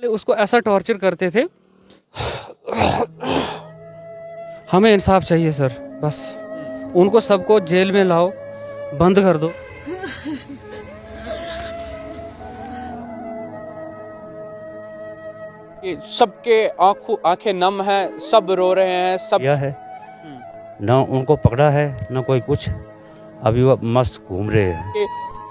उसको ऐसा टॉर्चर करते थे। हमें इंसाफ चाहिए सर, बस उनको सबको जेल में लाओ, बंद कर दो। कि सबके आंखें नम हैं, सब रो रहे हैं, सब किया है ना, उनको पकड़ा है ना कोई कुछ। अभी वो मस्त घूम रहे हैं। के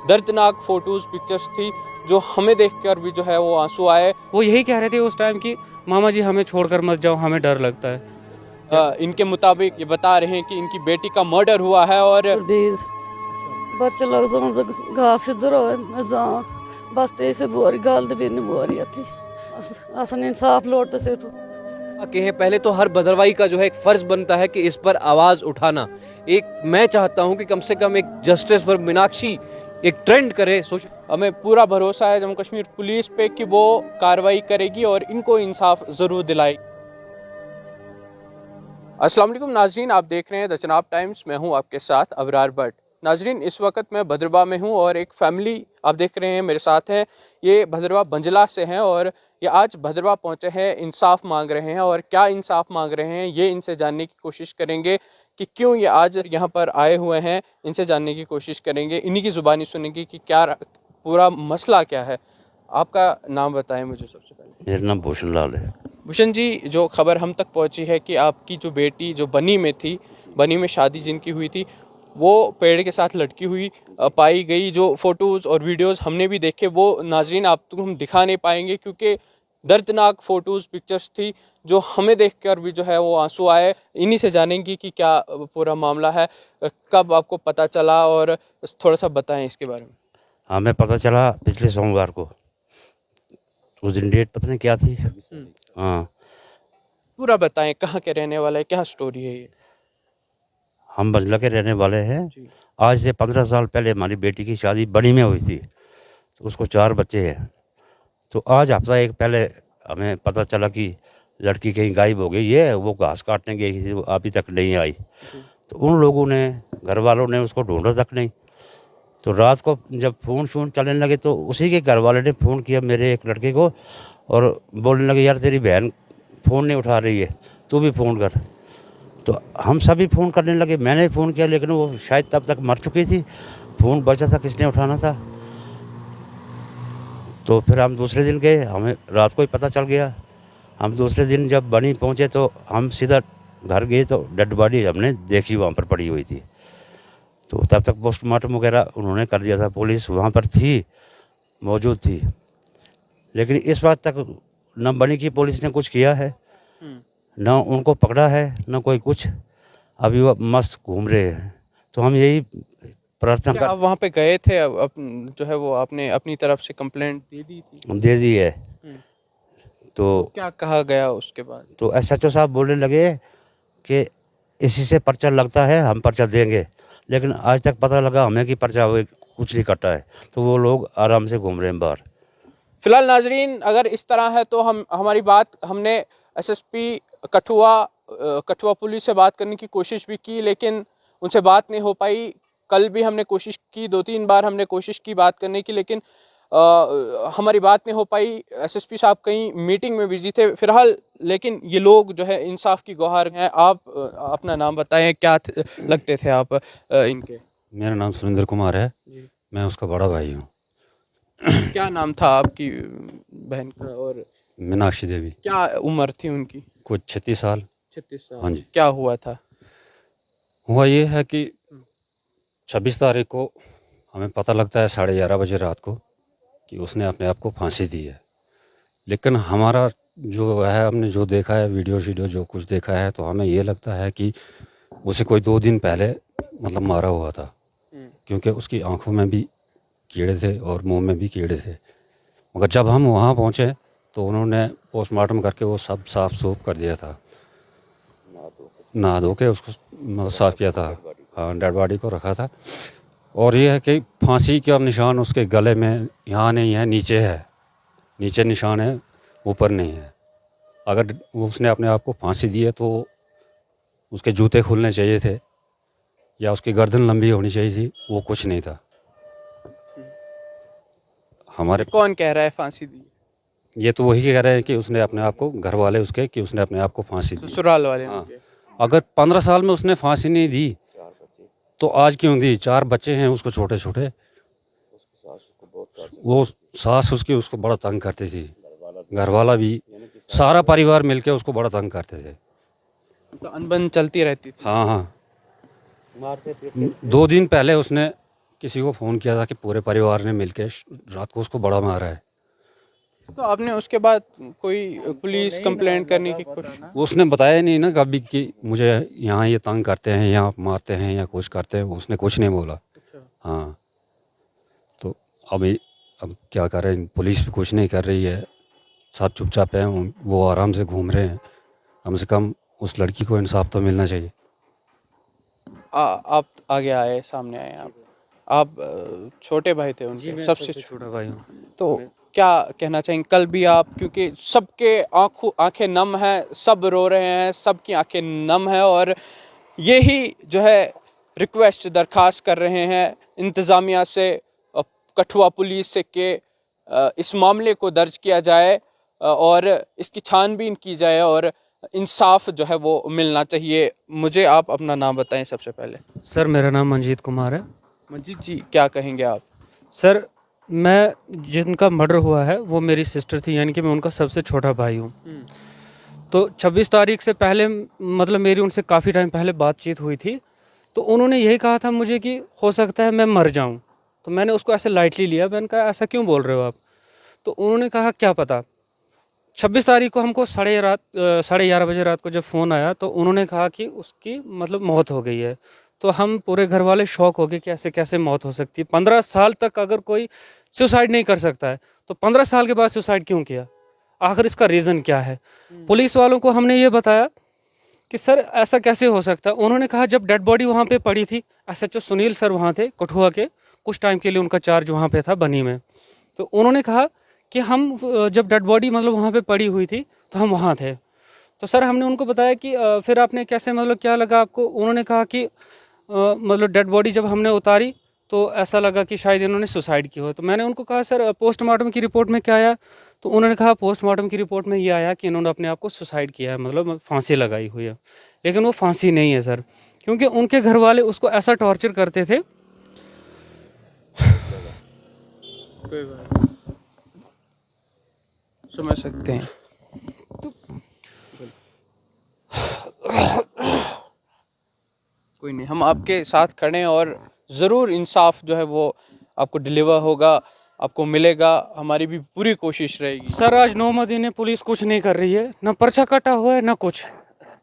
दर्दनाक फोटोज पिक्चर्स थी जो हमें देखकर भी जो है वो आंसू आए। वो यही कह रहे थे उस टाइम कि मामा जी हमें छोड़कर मत जाओ, हमें डर लगता है। इनके मुताबिक ये बता रहे हैं कि इनकी बेटी का मर्डर हुआ है और बच्चे लोग जो घास जरो बस तेसे बोरी गाल दे भी नहीं बोरी थी असन इंसाफ लौटते सिर्फ कहें पहले तो हर भद्रवाही का जो है एक फर्ज बनता है कि इस पर आवाज उठाना। एक मैं चाहता हूं कि कम से कम एक जस्टिस पर मीनाक्षी एक ट्रेंड करे। हमें पूरा भरोसा है जम्मू कश्मीर पुलिस पे कि वो कार्रवाई करेगी और इनको इंसाफ जरूर दिलाएगी। अस्सलाम वालेकुम नाजरीन, आप देख रहे हैं द चनाब टाइम्स। मैं हूं आपके साथ अबरार भट्ट। नाजरीन, इस वक्त मैं भद्रवाह में हूं और एक फैमिली आप देख रहे हैं मेरे साथ है। ये भद्रवाह बंजला से हैं और ये आज भद्रवाह पहुंचे हैं, इंसाफ मांग रहे हैं। और क्या इंसाफ मांग रहे हैं ये इनसे जानने की कोशिश करेंगे कि क्यों ये आज यहाँ पर आए हुए हैं। इनसे जानने की कोशिश करेंगे, इन्हीं की ज़ुबानी सुनेंगे कि क्या पूरा मसला क्या है। आपका नाम बताएं मुझे सबसे पहले। मेरा नाम भूषण लाल है। भूषण जी, जो खबर हम तक पहुंची है कि आपकी जो बेटी जो बनी में थी, बनी में शादी जिनकी हुई थी, वो पेड़ के साथ लटकी हुई पाई गई। जो फोटोज़ और वीडियोज़ हमने भी देखे वो नाजरीन आपको हम दिखा नहीं पाएंगे क्योंकि दर्दनाक फ़ोटोज़ पिक्चर्स थी जो हमें देखकर भी जो है वो आंसू आए। इन्हीं से जानेंगे कि क्या पूरा मामला है, कब आपको पता चला और थोड़ा सा बताएं इसके बारे में। हमें पता चला पिछले सोमवार को, उस दिन डेट पता नहीं क्या थी। हाँ, पूरा बताएं, कहाँ के रहने वाला है, क्या स्टोरी है ये। हम बंजला के रहने वाले हैं। आज से 15 साल पहले हमारी बेटी की शादी बनी में हुई थी, तो उसको 4 बच्चे हैं। तो आज हफ्ता एक पहले हमें पता चला कि लड़की कहीं गायब हो गई है। वो घास काटने गई थी, वो अभी तक नहीं आई। तो उन लोगों ने, घर वालों ने उसको ढूंढा तक नहीं। तो रात को जब फ़ोन शोन चलने लगे तो उसी के घर वाले ने फ़ोन किया मेरे एक लड़के को और बोलने लगे, यार तेरी बहन फ़ोन नहीं उठा रही है, तू भी फ़ोन कर। तो हम सभी फ़ोन करने लगे। मैंने फ़ोन किया लेकिन वो शायद तब तक मर चुकी थी। फ़ोन बचा था, किसने उठाना था। तो फिर हम दूसरे दिन गए, हमें रात को ही पता चल गया। हम दूसरे दिन जब बनी पहुँचे तो हम सीधा घर गए तो डेड बॉडी हमने देखी वहाँ पर पड़ी हुई थी। तो तब तक पोस्टमार्टम वगैरह उन्होंने कर दिया था, पुलिस वहाँ पर थी, मौजूद थी। लेकिन इस बात तक न बनी की पुलिस ने कुछ किया है, न उनको पकड़ा है, न कोई कुछ। अभी वो मस्त घूम रहे हैं। तो हम यही प्रार्थना क्या आप वहाँ पे गए थे? अब जो है वो आपने अपनी तरफ से कंप्लेंट दे दी है। तो क्या कहा गया उसके बाद? तो SHO साहब बोलने लगे कि इसी से पर्चा लगता है, हम पर्चा देंगे। लेकिन आज तक पता लगा हमें कि पर्चा कुछ नहीं कटा है। तो वो लोग आराम से घूम रहे हैं बाहर। फिलहाल नाजरीन, अगर इस तरह है तो हमारी बात हमने SSP कठुआ पुलिस से बात करने की कोशिश भी की लेकिन उनसे बात नहीं हो पाई। कल भी हमने कोशिश की, 2-3 बार हमने कोशिश की बात करने की, लेकिन हमारी बात नहीं हो पाई। SSP साहब कहीं मीटिंग में बिजी थे फिलहाल। लेकिन ये लोग जो है इंसाफ की गुहार हैं। आप अपना नाम बताएं, क्या लगते थे आप इनके? मेरा नाम सुरेंद्र कुमार है, मैं उसका बड़ा भाई हूँ। क्या नाम था आपकी बहन का? और मीनाक्षी देवी। क्या उम्र थी उनकी? कुछ 36 साल। 36 साल। हाँ जी। क्या हुआ था? हुआ ये है कि 26 तारीख को हमें पता लगता है 11:30 बजे रात को कि उसने अपने आप को फांसी दी है। लेकिन हमारा जो है, हमने जो देखा है, वीडियो जो कुछ देखा है, तो हमें ये लगता है कि उसे कोई 2 दिन पहले मतलब मारा हुआ था, क्योंकि उसकी आंखों में भी कीड़े थे और मुंह में भी कीड़े थे। मगर जब हम वहाँ पहुँचे तो उन्होंने पोस्टमार्टम करके वो सब साफ सूफ कर दिया था, नहा धो के उसको मतलब साफ़ किया था। हाँ, डेड बॉडी को रखा था। और ये है कि फांसी का निशान उसके गले में यहाँ नहीं है, नीचे है। नीचे निशान है, ऊपर नहीं है। अगर उसने अपने आप को फांसी दी है तो उसके जूते खुलने चाहिए थे या उसकी गर्दन लंबी होनी चाहिए थी, वो कुछ नहीं था। हमारे कौन कह रहा है फांसी दी? ये तो वही कह रहे हैं कि उसने अपने आप को, घर वाले उसके, कि उसने अपने आप को फांसी दी। ससुराल वाले ने हाँ। दिया। अगर 15 साल में उसने फांसी नहीं दी तो आज क्यों दी? 4 बच्चे हैं उसको, छोटे छोटे। वो सास उसकी उसको बड़ा तंग करती थी, घर वाला भी, सारा परिवार मिलके उसको बड़ा तंग करते थे। तो अनबन चलती रहती थी। हाँ हाँ। 2 दिन पहले उसने किसी को फ़ोन किया था कि पूरे परिवार ने मिलके रात को उसको बड़ा मारा है। तो आपने उसके बाद कोई पुलिस कंप्लेंट करने की कोशिश? उसने बताया नहीं ना कभी कि मुझे यहाँ ये तंग करते हैं, यहाँ मारते हैं या कुछ करते हैं, उसने कुछ नहीं बोला। हाँ, तो अब क्या करें, पुलिस भी कुछ नहीं कर रही है, सब चुपचाप हैं, वो आराम से घूम रहे हैं। कम से कम उस लड़की को इंसाफ तो मिलना चाहिए। आप आगे आए, सामने आए आप छोटे भाई थे उनके, सबसे छोटा भाई हूँ। तो क्या कहना चाहेंगे? कल भी आप, क्योंकि सबके आंखें नम हैं, सब रो रहे हैं, सबकी आंखें नम है और यही जो है रिक्वेस्ट, दरखास्त कर रहे हैं इंतज़ामिया से, कठुआ पुलिस से कि इस मामले को दर्ज किया जाए और इसकी छानबीन की जाए और इंसाफ जो है वो मिलना चाहिए। मुझे आप अपना नाम बताएं सबसे पहले। सर मेरा नाम मंजीत कुमार है। मंजीत जी, क्या कहेंगे आप? सर मैं, जिनका मर्डर हुआ है वो मेरी सिस्टर थी, यानी कि मैं उनका सबसे छोटा भाई हूँ। तो 26 तारीख से पहले, मतलब मेरी उनसे काफ़ी टाइम पहले बातचीत हुई थी। तो उन्होंने यही कहा था मुझे कि हो सकता है मैं मर जाऊँ। तो मैंने उसको ऐसे लाइटली लिया। मैंने कहा ऐसा क्यों बोल रहे हो आप? तो उन्होंने कहा क्या पता। 26 तारीख को हमको 11:30 बजे रात को जब फ़ोन आया तो उन्होंने कहा कि उसकी मतलब मौत हो गई है। तो हम पूरे घर वाले शॉक हो गए कि ऐसे कैसे मौत हो सकती है। 15 साल तक अगर कोई सुसाइड नहीं कर सकता है तो 15 साल के बाद सुसाइड क्यों किया? आखिर इसका रीज़न क्या है? पुलिस वालों को हमने ये बताया कि सर ऐसा कैसे हो सकता है। उन्होंने कहा जब डेड बॉडी वहाँ पे पड़ी थी, SHO सुनील सर वहाँ थे कठुआ के, कुछ टाइम के लिए उनका चार्ज वहाँ पे था बनी में। तो उन्होंने कहा कि हम जब डेड बॉडी मतलब वहाँ पे पड़ी हुई थी तो हम वहाँ थे। तो सर हमने उनको बताया कि फिर आपने कैसे, मतलब क्या लगा आपको? उन्होंने कहा कि मतलब डेड बॉडी जब हमने उतारी तो ऐसा लगा कि शायद इन्होंने सुसाइड की हो। तो मैंने उनको कहा सर पोस्टमार्टम की रिपोर्ट में क्या आया? तो उन्होंने कहा पोस्टमार्टम की रिपोर्ट में ये आया कि इन्होंने अपने आप को सुसाइड किया है, मतलब फांसी लगाई हुई है। लेकिन वो फांसी नहीं है सर, क्योंकि उनके घर वाले उसको ऐसा टॉर्चर करते थे। कोई बात, समझ सकते हैं। कोई नहीं, हम आपके साथ खड़े हैं और ज़रूर इंसाफ जो है वो आपको डिलीवर होगा, आपको मिलेगा। हमारी भी पूरी कोशिश रहेगी। सर आज 9 महीने पुलिस कुछ नहीं कर रही है, ना पर्चा कटा हुआ है ना कुछ।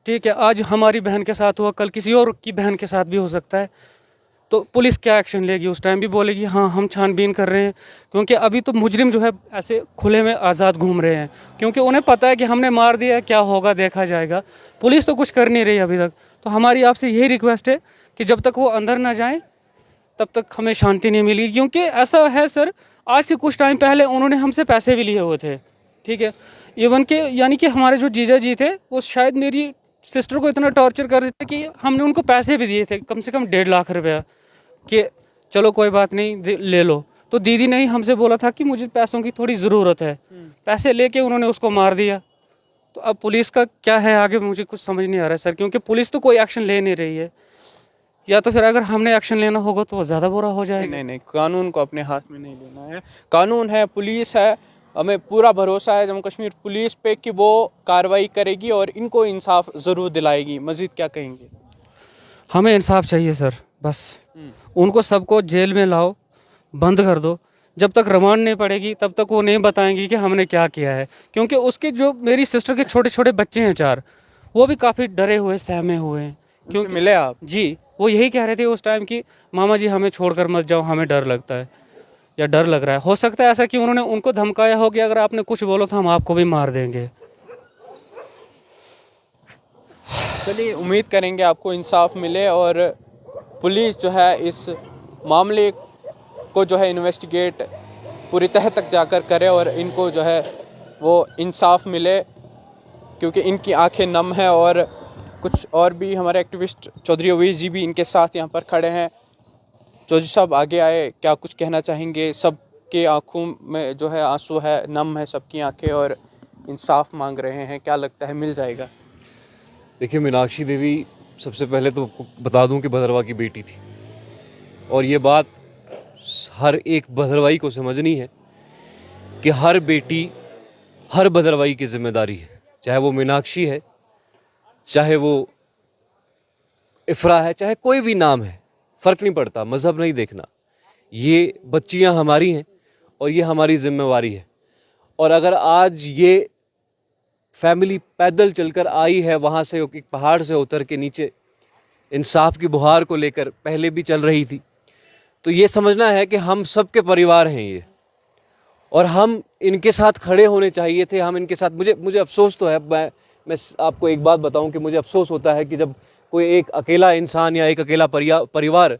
ठीक है, आज हमारी बहन के साथ हुआ, कल किसी और की बहन के साथ भी हो सकता है। तो पुलिस क्या एक्शन लेगी? उस टाइम भी बोलेगी हाँ हम छानबीन कर रहे हैं, क्योंकि अभी तो मुजरिम जो है ऐसे खुले में आज़ाद घूम रहे हैं, क्योंकि उन्हें पता है कि हमने मार दिया, क्या होगा देखा जाएगा। पुलिस तो कुछ कर नहीं रही अभी तक। तो हमारी आपसे यही रिक्वेस्ट है कि जब तक वो अंदर ना जाएं तब तक हमें शांति नहीं मिलेगी। क्योंकि ऐसा है सर, आज से कुछ टाइम पहले उन्होंने हमसे पैसे भी लिए हुए थे। ठीक है, इवन के यानी कि हमारे जो जीजा जी थे वो शायद मेरी सिस्टर को इतना टॉर्चर कर रहे थे कि हमने उनको पैसे भी दिए थे, कम से कम 1.5 लाख रुपया, कि चलो कोई बात नहीं ले लो। तो दीदी ने ही हमसे बोला था कि मुझे पैसों की थोड़ी ज़रूरत है, पैसे लेके उन्होंने उसको मार दिया। तो अब पुलिस का क्या है आगे, मुझे कुछ समझ नहीं आ रहा है सर, क्योंकि पुलिस तो कोई एक्शन ले नहीं रही है। या तो फिर अगर हमने एक्शन लेना होगा तो वो ज़्यादा बुरा हो जाएगा। नहीं नहीं, कानून को अपने हाथ में नहीं लेना है। कानून है, पुलिस है, हमें पूरा भरोसा है जम्मू कश्मीर पुलिस पे कि वो कार्रवाई करेगी और इनको इंसाफ ज़रूर दिलाएगी। मज़ीद क्या कहेंगे? हमें इंसाफ चाहिए सर, बस उनको सबको जेल में लाओ, बंद कर दो। जब तक रिमांड नहीं पड़ेगी तब तक वो नहीं बताएंगी कि हमने क्या किया है। क्योंकि उसके जो मेरी सिस्टर के छोटे छोटे बच्चे हैं 4, वो भी काफ़ी डरे हुए सहमे हुए हैं। क्योंकि मिले आप? जी, वो यही कह रहे थे उस टाइम कि मामा जी हमें छोड़कर मत जाओ, हमें डर लगता है या डर लग रहा है। हो सकता है ऐसा कि उन्होंने उनको धमकाया हो कि अगर आपने कुछ बोलो तो हम आपको भी मार देंगे। चलिए, उम्मीद करेंगे आपको इंसाफ मिले और पुलिस जो है इस मामले को जो है इन्वेस्टिगेट पूरी तह तक जाकर करे और इनको जो है वो इंसाफ मिले, क्योंकि इनकी आंखें नम है। और कुछ और भी हमारे एक्टिविस्ट चौधरी अवीज़ जी भी इनके साथ यहाँ पर खड़े हैं। चौधरी साहब आगे आए, क्या कुछ कहना चाहेंगे? सब सबकी आंखों में जो है आंसू है, नम है सबकी आंखें और इंसाफ मांग रहे हैं। क्या लगता है मिल जाएगा? देखिए, मीनाक्षी देवी सबसे पहले तो आपको बता दूं कि भद्रवा की बेटी थी, और ये बात हर एक भद्रवाई को समझनी है कि हर बेटी हर भद्रवाई की जिम्मेदारी है, चाहे वो मीनाक्षी है, चाहे वो इफ्रा है, चाहे कोई भी नाम है, फ़र्क नहीं पड़ता, मज़हब नहीं देखना। ये बच्चियां हमारी हैं और ये हमारी जिम्मेवारी है। और अगर आज ये फैमिली पैदल चलकर आई है, वहाँ से एक पहाड़ से उतर के नीचे इंसाफ की बुहार को लेकर पहले भी चल रही थी, तो ये समझना है कि हम सबके परिवार हैं ये, और हम इनके साथ खड़े होने चाहिए थे। हम इनके साथ, मुझे अफसोस तो है, मैं आपको एक बात बताऊं कि मुझे अफसोस होता है कि जब कोई एक अकेला इंसान या एक अकेला परिवार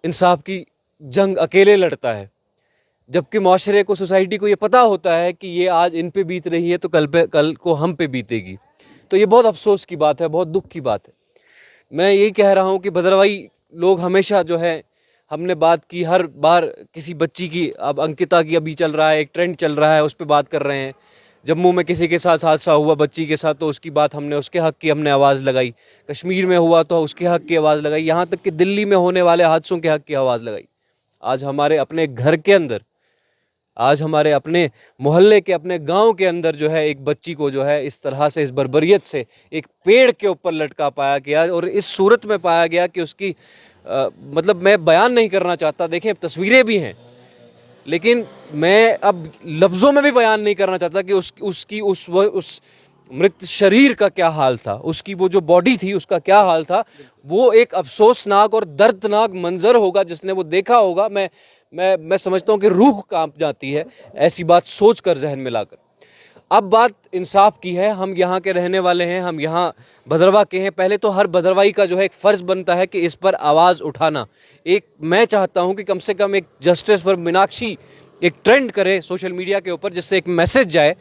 इंसाफ की जंग अकेले लड़ता है, जबकि माशरे को, सोसाइटी को ये पता होता है कि ये आज इन पे बीत रही है तो कल को हम पे बीतेगी। तो ये बहुत अफसोस की बात है, बहुत दुख की बात है। मैं यही कह रहा हूँ कि भद्रवाई लोग हमेशा जो है, हमने बात की हर बार किसी बच्ची की, अब अंकिता की अभी चल रहा है, एक ट्रेंड चल रहा है, उस पर बात कर रहे हैं। जम्मू में किसी के साथ हादसा हुआ बच्ची के साथ, तो उसकी बात हमने, उसके हक़ की हमने आवाज़ लगाई। कश्मीर में हुआ तो उसके हक़ की आवाज़ लगाई, यहाँ तक कि दिल्ली में होने वाले हादसों के हक़ की आवाज़ लगाई। आज हमारे अपने घर के अंदर, आज हमारे अपने मोहल्ले के, अपने गांव के अंदर जो है एक बच्ची को जो है इस तरह से, इस बर्बरियत से एक पेड़ के ऊपर लटका पाया गया, और इस सूरत में पाया गया कि उसकी मतलब मैं बयान नहीं करना चाहता, देखें तस्वीरें भी हैं, लेकिन मैं अब लफ्ज़ों में भी बयान नहीं करना चाहता कि उस मृत शरीर का क्या हाल था, उसकी वो जो बॉडी थी उसका क्या हाल था। वो एक अफसोसनाक और दर्दनाक मंजर होगा, जिसने वो देखा होगा। मैं समझता हूँ कि रूह कांप जाती है ऐसी बात सोच कर, जहन में लाकर। अब बात इंसाफ की है, हम यहाँ के रहने वाले हैं, हम यहाँ भद्रवा के हैं। पहले तो हर भद्रवाई का जो है एक फ़र्ज़ बनता है कि इस पर आवाज़ उठाना। एक मैं चाहता हूँ कि कम से कम एक जस्टिस फॉर मीनाक्षी एक ट्रेंड करे सोशल मीडिया के ऊपर, जिससे एक मैसेज जाए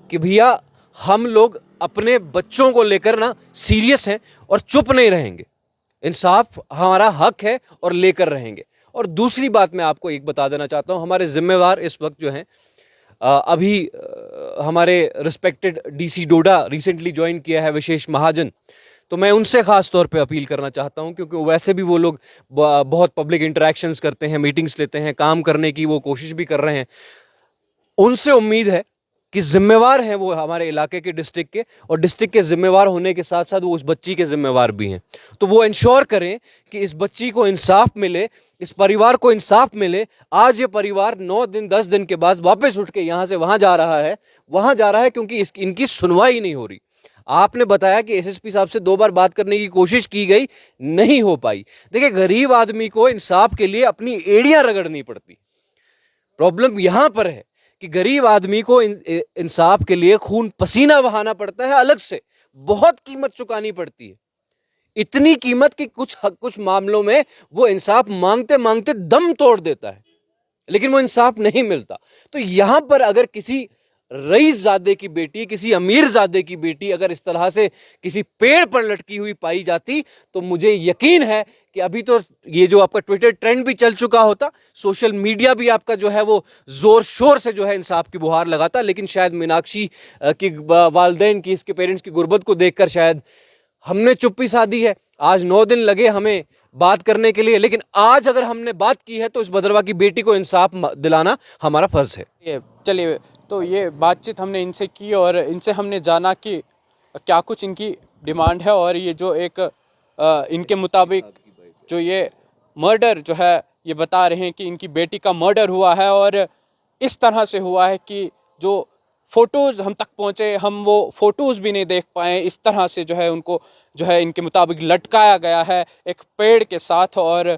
कि भैया हम लोग अपने बच्चों को लेकर ना सीरियस हैं और चुप नहीं रहेंगे, इंसाफ हमारा हक है और लेकर रहेंगे। और दूसरी बात मैं आपको एक बता देना चाहता हूँ, हमारे जिम्मेवार इस वक्त जो हैं, अभी हमारे रिस्पेक्टेड डीसी डोडा रिसेंटली ज्वाइन किया है, विशेष महाजन, तो मैं उनसे ख़ास तौर पे अपील करना चाहता हूं, क्योंकि वैसे भी वो लोग बहुत पब्लिक इंटरेक्शंस करते हैं, मीटिंग्स लेते हैं, काम करने की वो कोशिश भी कर रहे हैं। उनसे उम्मीद है कि जिम्मेवार हैं वो हमारे इलाके के, डिस्ट्रिक्ट के, और डिस्ट्रिक्ट के जिम्मेवार होने के साथ साथ वो उस बच्ची के जिम्मेवार भी हैं। तो वो इंश्योर करें कि इस बच्ची को इंसाफ मिले, इस परिवार को इंसाफ मिले। आज ये परिवार 9 दिन 10 दिन के बाद वापस उठ के यहाँ से वहाँ जा रहा है क्योंकि इनकी सुनवाई नहीं हो रही। आपने बताया कि एसएसपी साहब से 2 बार बात करने की कोशिश की गई, नहीं हो पाई। देखिए, गरीब आदमी को इंसाफ के लिए अपनी एड़ियां रगड़नी पड़ती। प्रॉब्लम यहां पर है कि गरीब आदमी को इंसाफ के लिए खून पसीना बहाना पड़ता है, अलग से बहुत कीमत चुकानी पड़ती है। इतनी कीमत कि कुछ मामलों में वो इंसाफ मांगते मांगते दम तोड़ देता है, लेकिन वो इंसाफ नहीं मिलता। तो यहां पर अगर किसी रईस ज़ादे की बेटी, किसी अमीर ज़ादे की बेटी अगर इस तरह से किसी पेड़ पर लटकी हुई पाई जाती, तो मुझे यकीन है कि अभी तो ये जो आपका ट्विटर ट्रेंड भी चल चुका होता, सोशल मीडिया भी आपका जो है वो जोर शोर से जो है इंसाफ की बुहार लगाता। लेकिन शायद मीनाक्षी की वालदैन की, इसके पेरेंट्स की गुर्बत को देखकर शायद हमने चुप्पी साधी है। आज 9 दिन लगे हमें बात करने के लिए, लेकिन आज अगर हमने बात की है तो इस भद्रवा की बेटी को इंसाफ दिलाना हमारा फर्ज है। ये चलिए, तो ये बातचीत हमने इनसे की और इनसे हमने जाना कि क्या कुछ इनकी डिमांड है, और ये जो एक इनके मुताबिक जो ये मर्डर जो है, ये बता रहे हैं कि इनकी बेटी का मर्डर हुआ है, और इस तरह से हुआ है कि जो फ़ोटोज़ हम तक पहुँचे, हम वो फ़ोटोज़ भी नहीं देख पाए। इस तरह से जो है उनको जो है इनके मुताबिक लटकाया गया है एक पेड़ के साथ, और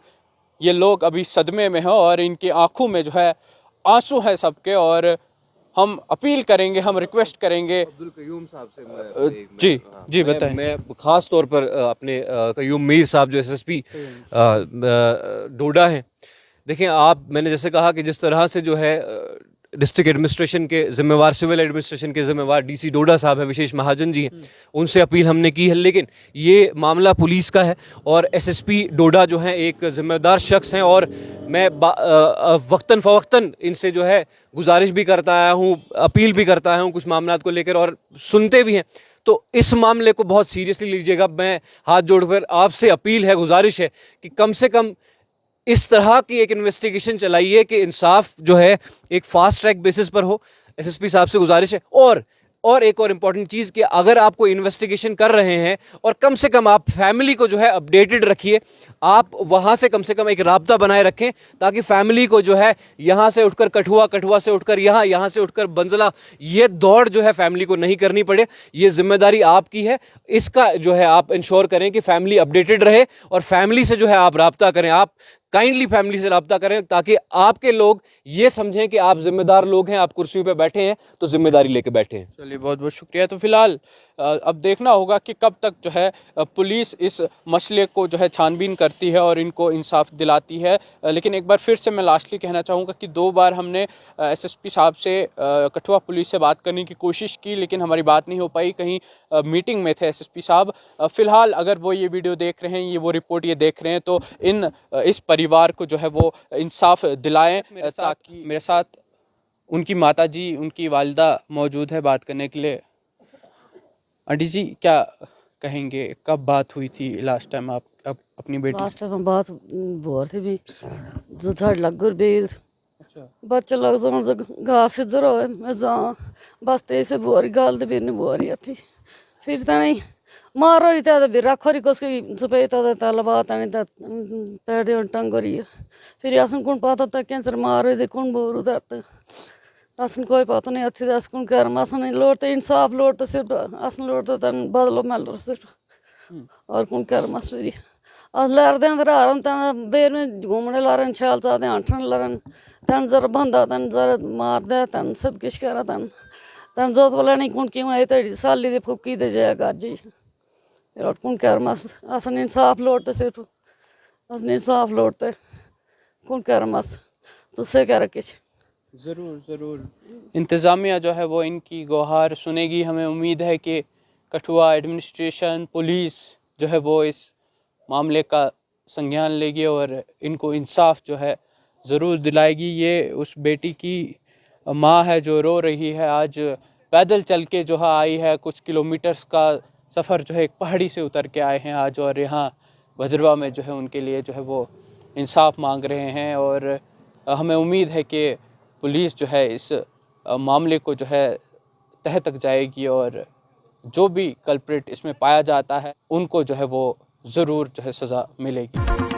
ये लोग अभी सदमे में हैं और इनकी आंखों में जो है आंसू है सबके। और हम अपील करेंगे, हम रिक्वेस्ट करेंगे अब्दुल कयूम साहब से। जी बताएं। मैं खास तौर पर अपने कयूम मीर साहब जो एसएसपी डोडा हैं, देखें आप, मैंने जैसे कहा कि जिस तरह से जो है डिस्ट्रिक्ट एडमिनिस्ट्रेशन के जिम्मेवार, सिविल एडमिनिस्ट्रेशन के जिम्मेवार डीसी डोडा साहब है, विशेष महाजन जी हैं, उनसे अपील हमने की है। लेकिन ये मामला पुलिस का है और एसएसपी डोडा जो हैं एक जिम्मेदार शख्स हैं और मैं वक्तन फ़वक्तन इनसे जो है गुजारिश भी करता आया हूँ, अपील भी करता आया हूँ कुछ मामलात को लेकर, और सुनते भी हैं। तो इस मामले को बहुत सीरियसली लीजिएगा। मैं हाथ जोड़कर आपसे अपील है, गुजारिश है कि कम से कम इस तरह की एक इन्वेस्टिगेशन चलाइए कि इंसाफ जो है एक फास्ट ट्रैक बेसिस पर हो। एसएसपी साहब से गुजारिश है। और एक और इम्पॉर्टेंट चीज़ कि अगर आप कोई इन्वेस्टिगेशन कर रहे हैं और कम से कम आप फैमिली को जो है अपडेटेड रखिए, आप वहाँ से कम एक राब्ता बनाए रखें ताकि फैमिली को जो है यहाँ से उठकर कठुआ, कठुआ से उठकर यहाँ से उठकर बंजला, ये दौड़ जो है फैमिली को नहीं करनी पड़े। ये जिम्मेदारी आपकी है, इसका जो है आप इंश्योर करें कि फैमिली अपडेटेड रहे और फैमिली से जो है आप राब्ता करें, आप काइंडली फैमिली से रब्ता करें ताकि आपके लोग ये समझें कि आप जिम्मेदार लोग हैं, आप कुर्सियों पे बैठे हैं तो जिम्मेदारी लेके बैठे हैं। चलिए, बहुत बहुत शुक्रिया। तो फिलहाल अब देखना होगा कि कब तक जो है पुलिस इस मसले को जो है छानबीन करती है और इनको इंसाफ दिलाती है। लेकिन एक बार फिर से मैं लास्टली कहना चाहूँगा कि 2 बार हमने एसएसपी साहब से कठुआ पुलिस से बात करने की कोशिश की, लेकिन हमारी बात नहीं हो पाई, कहीं मीटिंग में थे एसएसपी साहब। फिलहाल अगर वो ये वीडियो देख रहे हैं, वो रिपोर्ट ये देख रहे हैं, तो इस परिवार को जो है वो इंसाफ दिलाएं। ताकि मेरे साथ उनकी माताजी, उनकी वालिदा मौजूद है बात करने के लिए। आंटी जी, क्या कहेंगे, कब बात हुई थी लास्ट टाइम आप अपनी बेटी? लास्ट टाइम बात बोर थी भी जो थर्ड लग बेल अच्छा, बच्चा लग जो घास इधर हो मैं जा बस तेसे बोरी गाल दे बिरने बोरी थी फिर तनी मारो ही था भी रखो री कोसकी सुपेता था तलबा तनी था पैडे टंगोरी फिर आसन कौन पता था कैंसर मारो दे कौन बोरू था आसन कोई पता नहीं अच्छी दस कौन कर आसन लौटते इंसाफ लौटते सिर्फ आसन लौटते तन बदलो मल सिर्फ और कौन कर मसूरी आज लर दे अंदर आरम तन बेर में घूमने लारन छाल चाहते आठन लरन तन जरा बंदा तन जरा मार दे तन सब किश करा तन जोत वाला नहीं कौन क्यों आए तो साली दे फुकी दे जाएगा जी फिर कौन कर मस आसन इंसाफ लौटते सिर्फ आसन इंसाफ लौटते कौन कर मस तुझसे क्या रखिश ज़रूर ज़रूर इंतज़ामिया जो है वो इनकी गुहार सुनेगी। हमें उम्मीद है कि कठुआ एडमिनिस्ट्रेशन, पुलिस जो है वो इस मामले का संज्ञान लेगी और इनको इंसाफ जो है ज़रूर दिलाएगी। ये उस बेटी की माँ है जो रो रही है, आज पैदल चल के जो है आई है, कुछ किलोमीटर्स का सफ़र जो है एक पहाड़ी से उतर के आए हैं आज, और यहाँ भद्रवा में जो है उनके लिए जो है वो इंसाफ मांग रहे हैं। और हमें उम्मीद है कि पुलिस जो है इस मामले को जो है तह तक जाएगी और जो भी कल्प्रिट इसमें पाया जाता है उनको जो है वो ज़रूर जो है सज़ा मिलेगी।